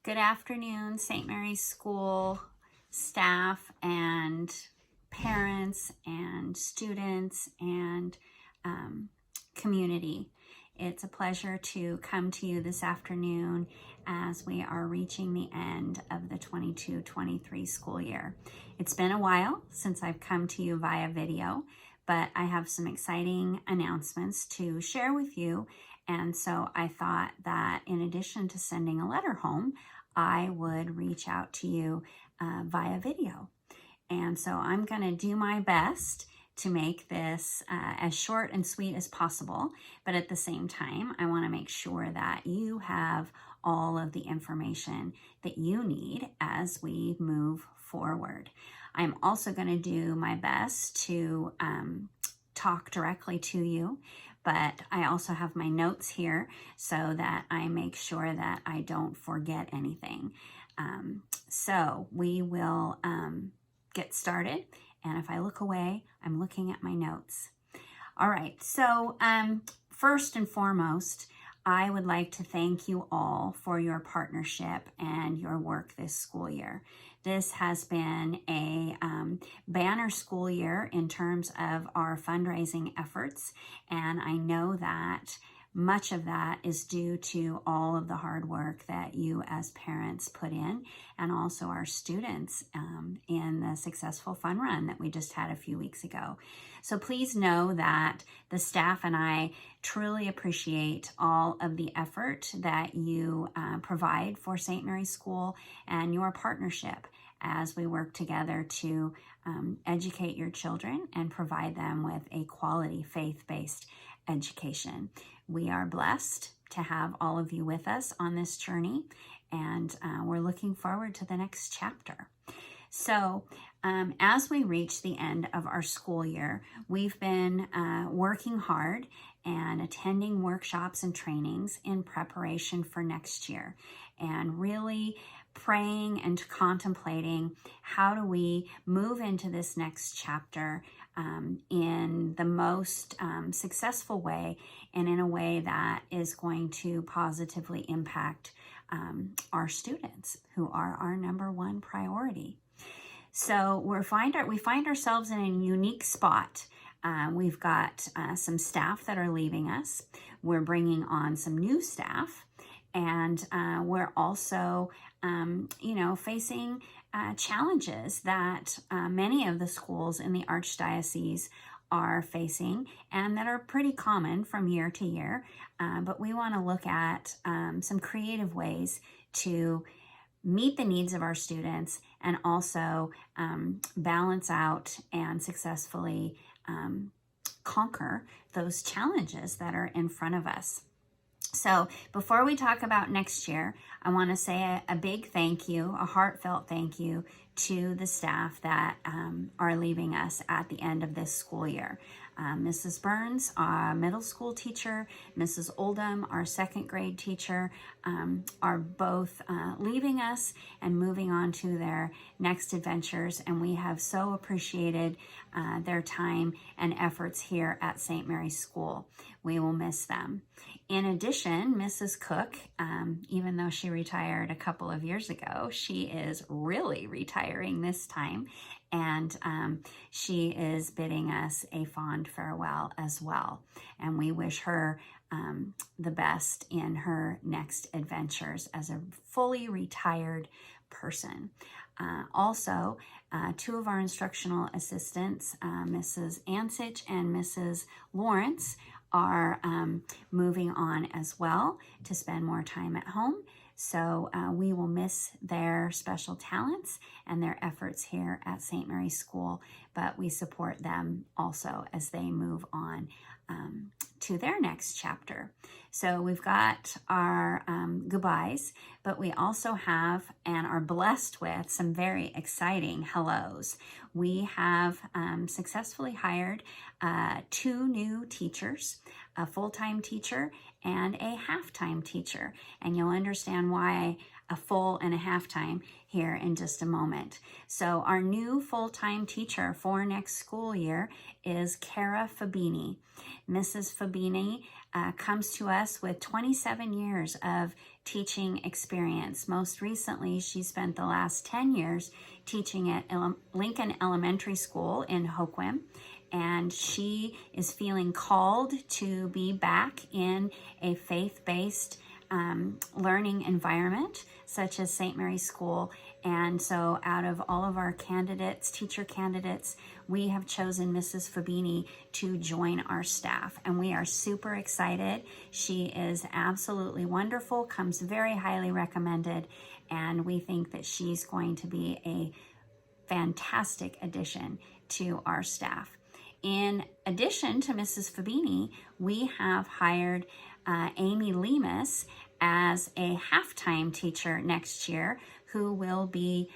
Good afternoon, St. Mary's School staff and parents and students and community. It's a pleasure to come to you this afternoon as we are reaching the end of the 22-23 school year. It's been a while since I've come to you via video, but I have some exciting announcements to share with you. And so I thought that in addition to sending a letter home, I would reach out to you via video. And so I'm going to do my best to make this as short and sweet as possible. But at the same time, I want to make sure that you have all of the information that you need as we move forward. I'm also going to do my best to talk directly to you, but I also have my notes here so that I make sure that I don't forget anything. So we will get started. And if I look away, I'm looking at my notes. All right, so first and foremost, I would like to thank you all for your partnership and your work this school year. This has been a banner school year in terms of our fundraising efforts, and I know that much of that is due to all of the hard work that you as parents put in, and also our students in the successful fun run that we just had a few weeks ago. So please know that the staff and I truly appreciate all of the effort that you provide for St. Mary's School and your partnership as we work together to educate your children and provide them with a quality faith-based education. We are blessed to have all of you with us on this journey, and we're looking forward to the next chapter. So as we reach the end of our school year, we've been working hard and attending workshops and trainings in preparation for next year, and really praying and contemplating how do we move into this next chapter in the most successful way, and in a way that is going to positively impact our students, who are our number one priority. So we find ourselves in a unique spot. We've got some staff that are leaving us. We're bringing on some new staff, and we're also facing challenges that many of the schools in the Archdiocese are facing, and that are pretty common from year to year. But we want to look at some creative ways to meet the needs of our students, and also balance out and successfully conquer those challenges that are in front of us. So before we talk about next year, I want to say a big thank you, a heartfelt thank you to the staff that are leaving us at the end of this school year. Mrs. Burns, our middle school teacher, Mrs. Oldham, our second grade teacher, are both leaving us and moving on to their next adventures, and we have so appreciated their time and efforts here at St. Mary's School. We will miss them. In addition, Mrs. Cook, even though she retired a couple of years ago, she is really retiring this time, and she is bidding us a fond farewell as well. And we wish her the best in her next adventures as a fully retired person. Also, two of our instructional assistants, Mrs. Ansich and Mrs. Lawrence, are moving on as well to spend more time at home. So we will miss their special talents and their efforts here at St. Mary's School, but we support them also as they move on to their next chapter. So we've got our goodbyes, but we also have and are blessed with some very exciting hellos. We have successfully hired 2 new teachers, a full-time teacher and a half-time teacher. And you'll understand why a full and a half-time here in just a moment. So our new full-time teacher for next school year is Cara Fabini. Mrs. Fabini comes to us with 27 years of teaching experience. Most recently, she spent the last 10 years teaching at Lincoln Elementary School in Hoquiam, and she is feeling called to be back in a faith-based learning environment such as St. Mary's School. And so out of all of our candidates, teacher candidates, we have chosen Mrs. Fabini to join our staff, and we are super excited. She is absolutely wonderful, comes very highly recommended, and we think that she's going to be a fantastic addition to our staff. In addition to Mrs. Fabini, we have hired Amy Lemus as a half-time teacher next year, who will be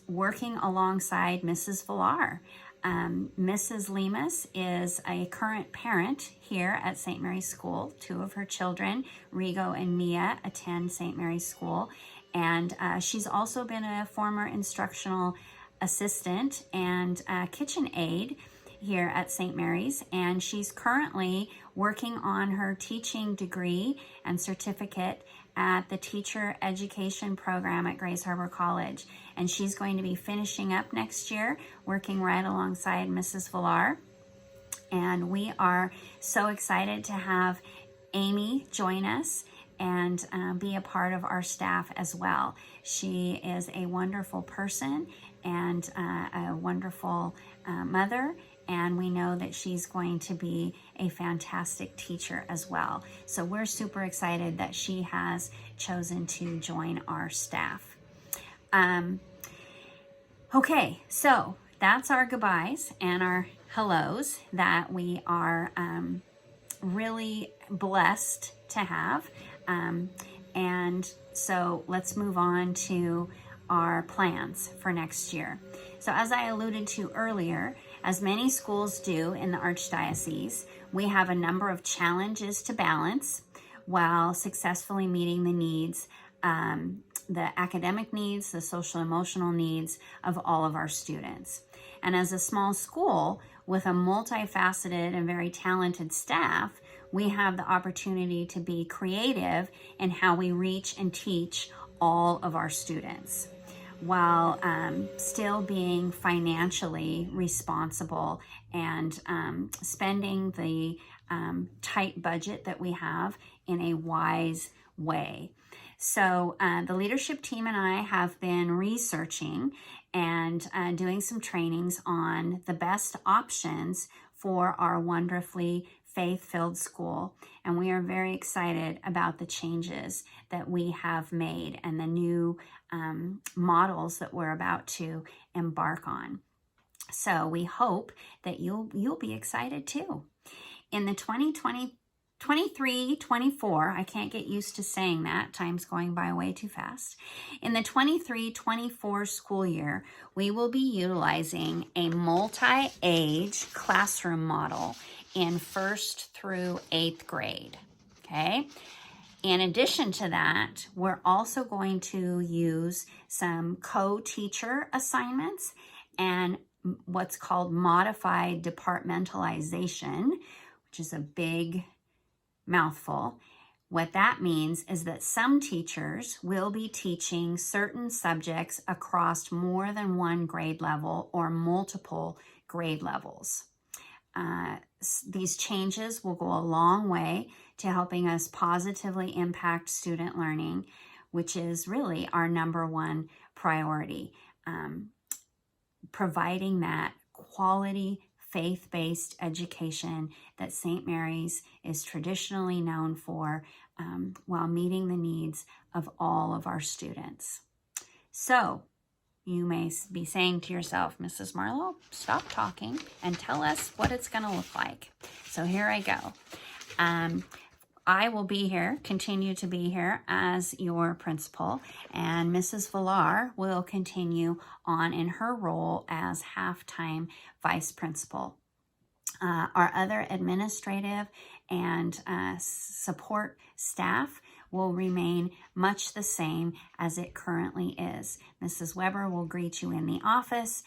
working alongside Mrs. Villar. Mrs. Lemus is a current parent here at St. Mary's School. Two of her children, Rigo and Mia, attend St. Mary's School, and she's also been a former instructional assistant and kitchen aide here at St. Mary's, and she's currently working on her teaching degree and certificate at the Teacher Education Program at Grays Harbor College. And she's going to be finishing up next year, working right alongside Mrs. Villar. And we are so excited to have Amy join us and be a part of our staff as well. She is a wonderful person and a wonderful mother, and we know that she's going to be a fantastic teacher as well. So we're super excited that she has chosen to join our staff. Okay, so that's our goodbyes and our hellos that we are really blessed to have. And so let's move on to our plans for next year. So as I alluded to earlier, as many schools do in the Archdiocese, we have a number of challenges to balance while successfully meeting the needs, the academic needs, the social emotional needs of all of our students. And as a small school with a multifaceted and very talented staff, we have the opportunity to be creative in how we reach and teach all of our students, while still being financially responsible and spending the tight budget that we have in a wise way. So the leadership team and I have been researching and doing some trainings on the best options for our wonderfully faith-filled school, and we are very excited about the changes that we have made and the new models that we're about to embark on. So we hope that you'll be excited too. In the 23-24, I can't get used to saying that, time's going by way too fast. In the 23-24 school year, we will be utilizing a multi-age classroom model in 1st through 8th grade, okay? In addition to that, we're also going to use some co-teacher assignments and what's called modified departmentalization, which is a big mouthful. What that means is that some teachers will be teaching certain subjects across more than one grade level or multiple grade levels. These changes will go a long way to helping us positively impact student learning, which is really our number one priority. Providing that quality faith-based education that St. Mary's is traditionally known for, while meeting the needs of all of our students. So you may be saying to yourself, Mrs. Marlowe, stop talking and tell us what it's going to look like. So here I go. I will be here, continue to be here as your principal, and Mrs. Villar will continue on in her role as half-time vice principal. Our other administrative and support staff will remain much the same as it currently is. Mrs. Weber will greet you in the office.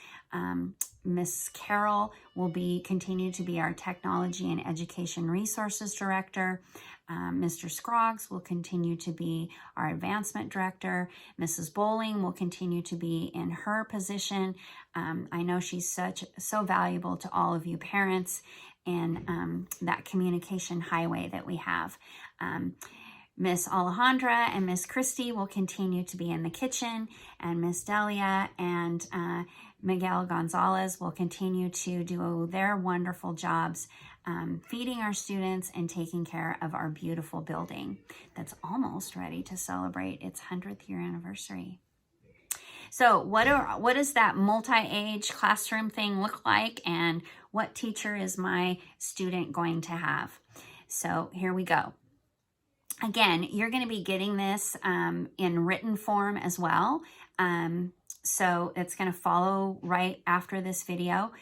Miss Carroll will continue to be our Technology and Education Resources Director. Mr. Scroggs will continue to be our Advancement Director. Mrs. Bowling will continue to be in her position. I know she's so valuable to all of you parents in that communication highway that we have. Miss Alejandra and Miss Christie will continue to be in the kitchen, and Miss Delia and Miguel Gonzalez will continue to do their wonderful jobs feeding our students and taking care of our beautiful building that's almost ready to celebrate its 100th year anniversary. So what does that multi-age classroom thing look like, and what teacher is my student going to have? So here we go. Again, you're going to be getting this in written form as well. So it's going to follow right after this video.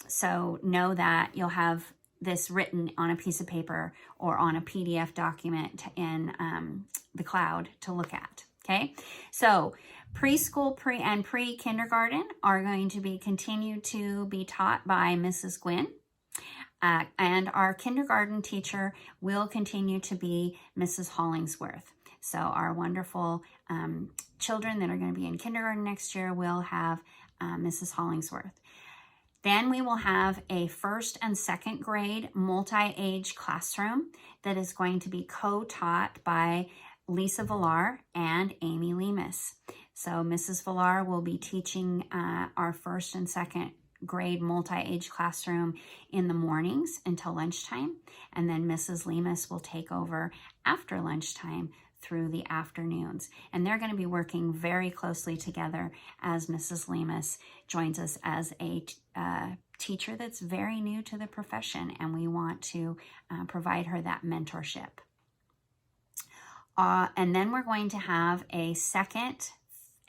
So know that you'll have this written on a piece of paper or on a PDF document in the cloud to look at. Okay, so preschool, and pre-kindergarten are going to be continued to be taught by Mrs. Gwynn. And our kindergarten teacher will continue to be Mrs. Hollingsworth. So our wonderful children that are going to be in kindergarten next year will have Mrs. Hollingsworth. Then we will have a first and second grade multi-age classroom that is going to be co-taught by Lisa Villar and Amy Lemus. So Mrs. Villar will be teaching our first and second grade multi-age classroom in the mornings until lunchtime, and then Mrs. Lemus will take over after lunchtime through the afternoons. And they're going to be working very closely together as Mrs. Lemus joins us as a teacher that's very new to the profession, and we want to provide her that mentorship. And then we're going to have a second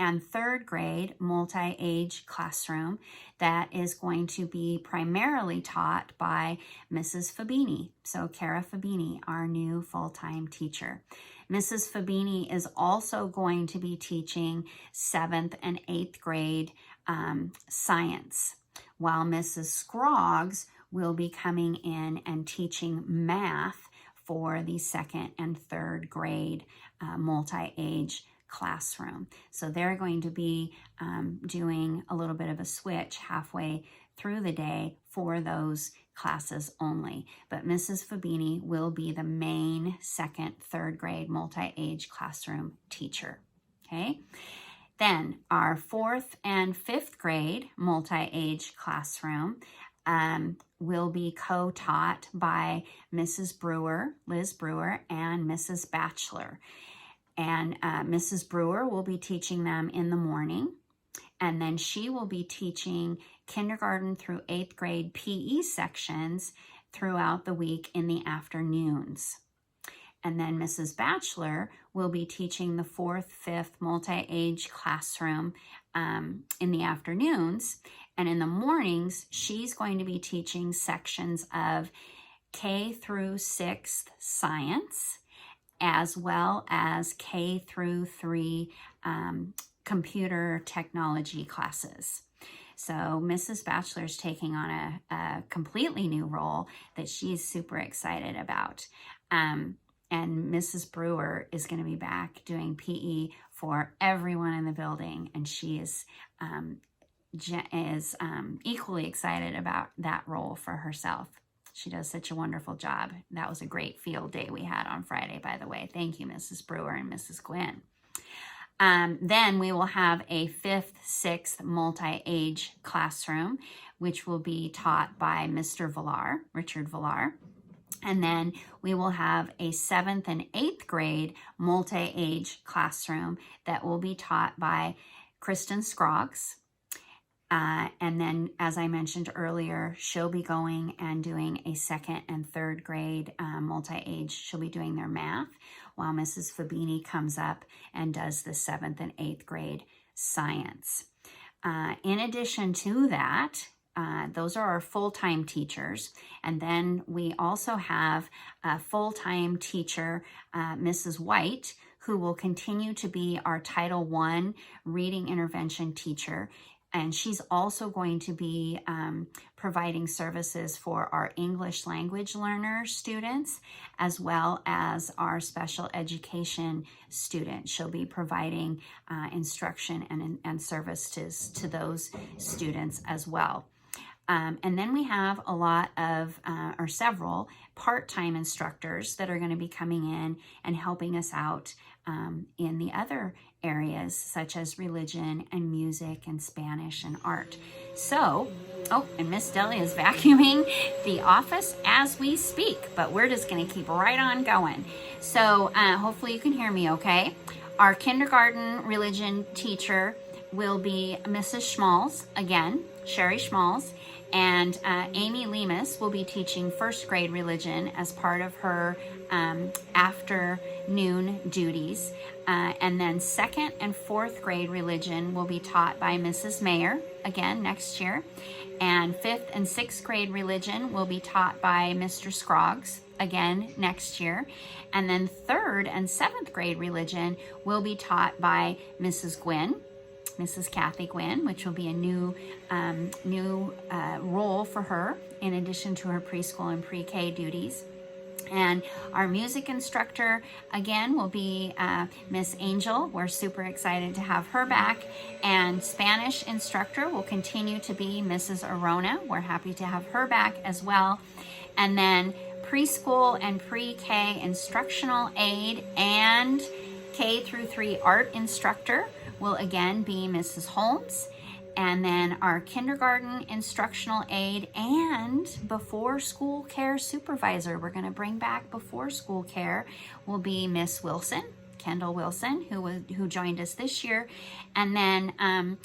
and third grade multi-age classroom that is going to be primarily taught by Mrs. Fabini. So Cara Fabini, our new full-time teacher. Mrs. Fabini is also going to be teaching 7th and 8th grade science, while Mrs. Scroggs will be coming in and teaching math for the 2nd and 3rd grade multi-age classroom. So they're going to be doing a little bit of a switch halfway through the day for those classes only. But Mrs. Fabini will be the main 2nd, 3rd grade multi-age classroom teacher. Okay. Then our 4th and 5th grade multi-age classroom will be co-taught by Mrs. Brewer, Liz Brewer, and Mrs. Batchelor. And Mrs. Brewer will be teaching them in the morning, and then she will be teaching kindergarten through 8th grade PE sections throughout the week in the afternoons. And then Mrs. Batchelor will be teaching the 4th, 5th multi-age classroom in the afternoons. And in the mornings, she's going to be teaching sections of K through 6th science, as well as K through 3 computer technology classes. So Mrs. Batchelor is taking on a completely new role that she's super excited about. And Mrs. Brewer is going to be back doing PE for everyone in the building, and she is equally excited about that role for herself. She does such a wonderful job. That was a great field day we had on Friday, by the way. Thank you, Mrs. Brewer and Mrs. Gwynn. Then we will have a 5th, 6th multi-age classroom, which will be taught by Mr. Villar, Richard Villar. And then we will have a 7th and 8th grade multi-age classroom that will be taught by Kristen Scroggs. And then, as I mentioned earlier, she'll be going and doing a 2nd and 3rd grade multi-age. She'll be doing their math, while Mrs. Fabini comes up and does the 7th and 8th grade science. In addition to that, those are our full-time teachers. And then we also have a full-time teacher, Mrs. White, who will continue to be our Title I reading intervention teacher. And she's also going to be providing services for our English language learner students, as well as our special education students. She'll be providing instruction and services to those students as well. And then we have a lot of, or several part-time instructors that are going to be coming in and helping us out in the other areas, such as religion and music and Spanish and art. So, oh, and Miss Deli is vacuuming the office as we speak, but we're just going to keep right on going. So hopefully you can hear me okay. Our kindergarten religion teacher will be Mrs. Schmalz, again, Sherry Schmalz, and Amy Lemus will be teaching first grade religion as part of her afternoon duties. And then second and fourth grade religion will be taught by Mrs. Mayer, again, next year. And fifth and sixth grade religion will be taught by Mr. Scroggs, again, next year. And then third and seventh grade religion will be taught by Mrs. Gwynn, Mrs. Kathy Gwynn, which will be a new role for her in addition to her preschool and pre-K duties. And our music instructor, again, will be Miss Angel. We're super excited to have her back. And Spanish instructor will continue to be Mrs. Arona. We're happy to have her back as well. And then preschool and pre-K instructional aide and K through 3 art instructor will again be Mrs. Holmes. And then our kindergarten instructional aide and before school care supervisor, we're going to bring back before school care, will be Miss Wilson, Kendall Wilson, who joined us this year. And then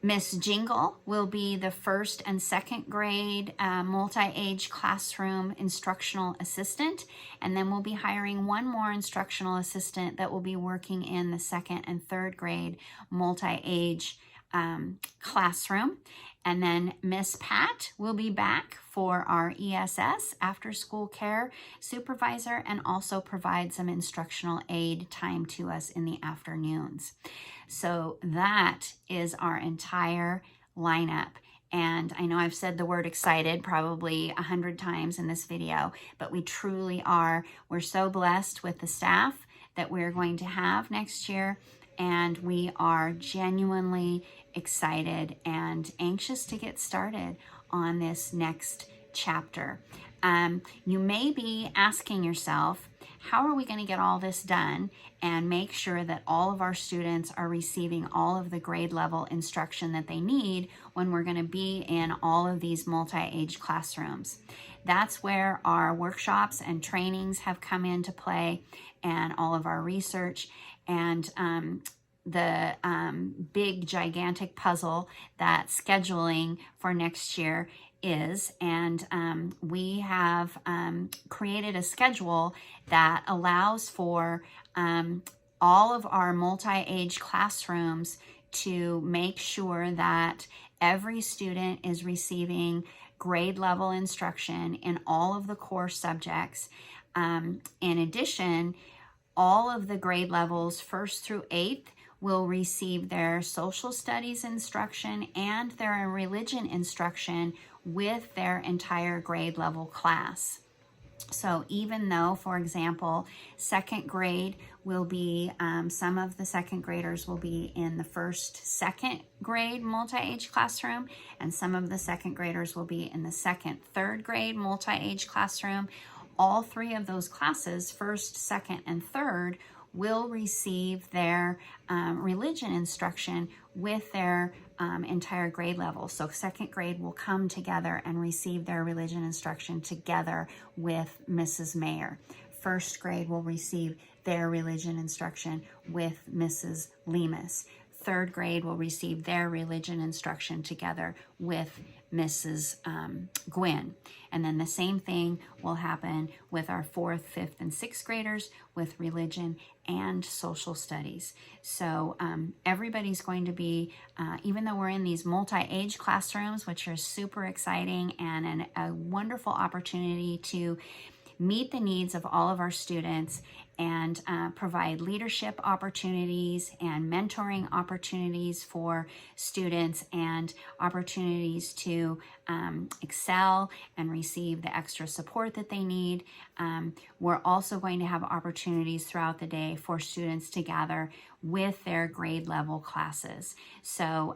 Miss Jingle will be the first and second grade multi-age classroom instructional assistant. And then we'll be hiring one more instructional assistant that will be working in the second and third grade multi-age classroom. And then Miss Pat will be back for our ESS, after school care supervisor, and also provide some instructional aid time to us in the afternoons. So that is our entire lineup. And I know I've said the word excited probably 100 times in this video, but we truly are. We're so blessed with the staff that we're going to have next year. And we are genuinely excited and anxious to get started on this next chapter. You may be asking yourself, how are we going to get all this done and make sure that all of our students are receiving all of the grade level instruction that they need when we're going to be in all of these multi-age classrooms? That's where our workshops and trainings have come into play, and all of our research and the big gigantic puzzle that scheduling for next year is. And we have created a schedule that allows for all of our multi-age classrooms to make sure that every student is receiving grade level instruction in all of the core subjects. In addition, all of the grade levels 1st through 8th will receive their social studies instruction and their religion instruction with their entire grade level class. So even though, for example, second grade will be, some of the second graders will be in the second grade multi-age classroom, and some of the second graders will be in the third grade multi-age classroom, all three of those classes, first, second, and third, will receive their religion instruction with their entire grade level. So second grade will come together and receive their religion instruction together with Mrs. Mayer. First grade will receive their religion instruction with Mrs. Lemus. Third grade will receive their religion instruction together with Mrs. Gwynn. And then the same thing will happen with our 4th, 5th, and 6th graders with religion and social studies. So everybody's going to be, even though we're in these multi-age classrooms, which are super exciting and a wonderful opportunity to meet the needs of all of our students and provide leadership opportunities and mentoring opportunities for students and opportunities to excel and receive the extra support that they need. We're also going to have opportunities throughout the day for students to gather with their grade level classes. So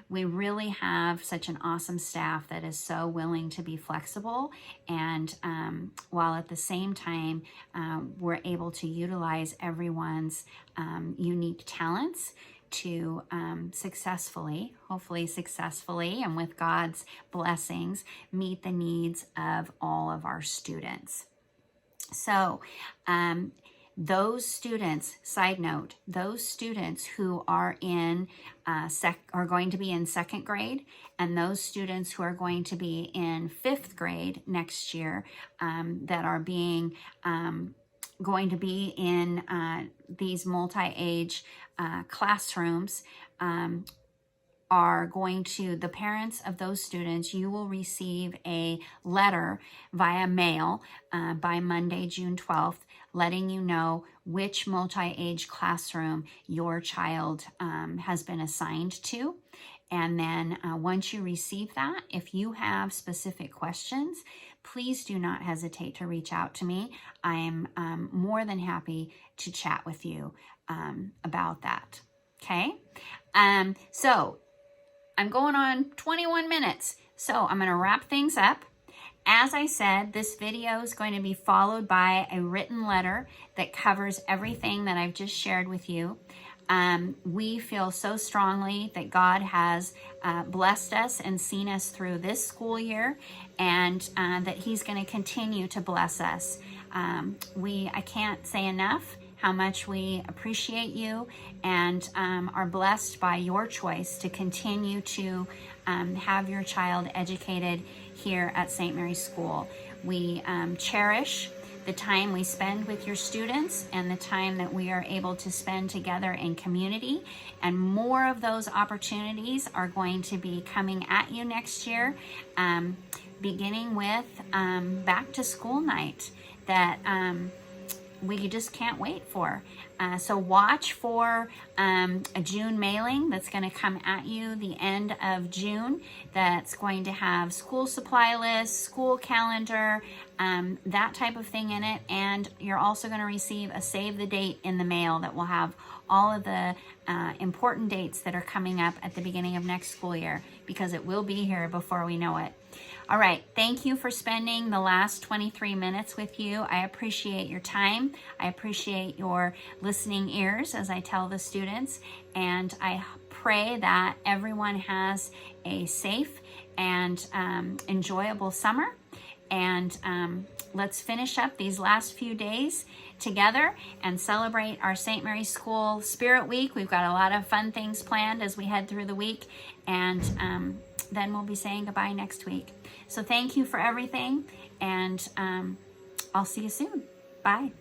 we really have such an awesome staff that is so willing to be flexible, and while at the same time we're able to utilize everyone's unique talents to hopefully successfully, and with God's blessings, meet the needs of all of our students. So those students, side note, those students who are in are going to be in 2nd grade, and those students who are going to be in 5th grade next year, that are being going to be in these multi-age classrooms, are going to, the parents of those students, you will receive a letter via mail by Monday, June 12th, letting you know which multi-age classroom your child has been assigned to. And then once you receive that, if you have specific questions, please do not hesitate to reach out to me. I am more than happy to chat with you about that. Okay? So I'm going on 21 minutes. So I'm going to wrap things up. As I said, this video is going to be followed by a written letter that covers everything that I've just shared with you. We feel so strongly that God has blessed us and seen us through this school year, and that He's going to continue to bless us. I can't say enough how much we appreciate you and are blessed by your choice to continue to have your child educated here at St. Mary's School. We cherish the time we spend with your students and the time that we are able to spend together in community. And more of those opportunities are going to be coming at you next year, beginning with back to school night that we just can't wait for. So watch for a June mailing that's going to come at you the end of June, that's going to have school supply lists, school calendar, that type of thing in it. And you're also going to receive a save the date in the mail that will have all of the important dates that are coming up at the beginning of next school year, because it will be here before we know it. All right, thank you for spending the last 23 minutes with you. I appreciate your time. I appreciate your listening ears as I tell the students, and I pray that everyone has a safe and enjoyable summer. And let's finish up these last few days together and celebrate our St. Mary's School Spirit Week. We've got a lot of fun things planned as we head through the week, and then we'll be saying goodbye next week. So thank you for everything, and I'll see you soon. Bye.